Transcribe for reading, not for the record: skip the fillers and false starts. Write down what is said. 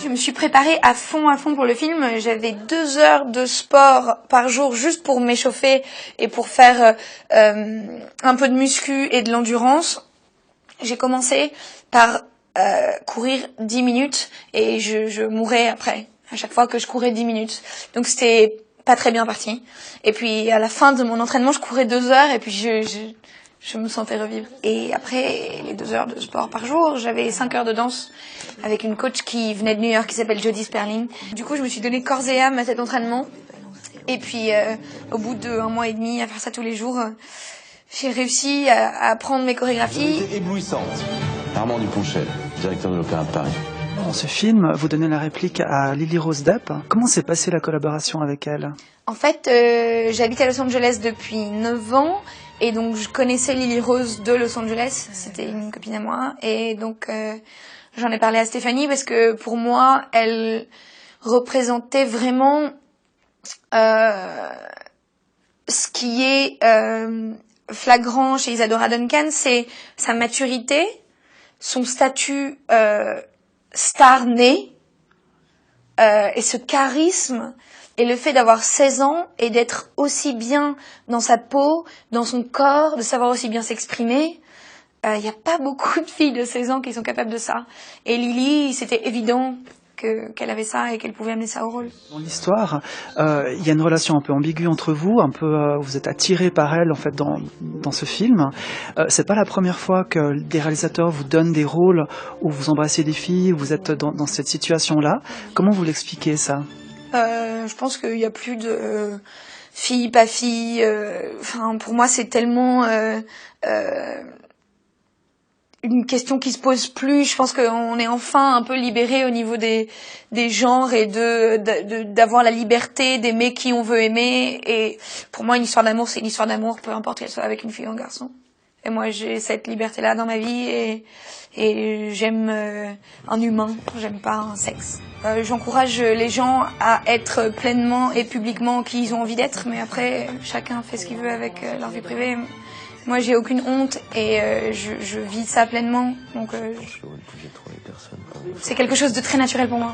me suis préparée à fond pour le film. J'avais 2 heures de sport par jour juste pour m'échauffer et pour faire un peu de muscu et de l'endurance. J'ai commencé par courir 10 minutes et je mourais après, à chaque fois que je courais 10 minutes. Donc c'était pas très bien parti. Et puis à la fin de mon entraînement, je courais 2 heures et puis je me sentais revivre. Et après les 2 heures de sport par jour, j'avais 5 heures de danse avec une coach qui venait de New York qui s'appelle Jodie Sperling. Du coup, je me suis donné corps et âme à cet entraînement. Et puis au bout d'1 mois et demi à faire ça tous les jours, j'ai réussi à apprendre mes chorégraphies. Éblouissante. Armand Duponchel, directeur de l'Opéra de Paris. Dans ce film, vous donnez la réplique à Lily Rose Depp. Comment s'est passée la collaboration avec elle? En fait, j'habite à Los Angeles depuis 9 ans. Et donc, je connaissais Lily Rose de Los Angeles. C'était une copine à moi. Et donc, j'en ai parlé à Stéphanie parce que pour moi, elle représentait vraiment ce qui est flagrant chez Isadora Duncan, c'est sa maturité, son statut star né, et ce charisme, et le fait d'avoir 16 ans et d'être aussi bien dans sa peau, dans son corps, de savoir aussi bien s'exprimer. Il n'y a pas beaucoup de filles de 16 ans qui sont capables de ça. Et Lily, c'était évident qu'elle avait ça et qu'elle pouvait amener ça au rôle. Dans l'histoire, il y a une relation un peu ambiguë entre vous, un peu, vous êtes attiré par elle en fait dans ce film. C'est pas la première fois que des réalisateurs vous donnent des rôles où vous embrassez des filles, où vous êtes dans cette situation-là. Comment vous l'expliquez ça? Je pense qu'il y a plus de filles, pas filles. Enfin, pour moi, c'est tellement une question qui se pose plus. Je pense qu'on est enfin un peu libéré au niveau des genres et d'avoir la liberté d'aimer qui on veut aimer. Et pour moi, une histoire d'amour, c'est une histoire d'amour, peu importe qu'elle soit avec une fille ou un garçon. Et moi, j'ai cette liberté-là dans ma vie et j'aime un humain, j'aime pas un sexe. J'encourage les gens à être pleinement et publiquement qui ils ont envie d'être, mais après, chacun fait ce qu'il veut avec leur vie privée. Moi, j'ai aucune honte et je vis ça pleinement, donc c'est quelque chose de très naturel pour moi.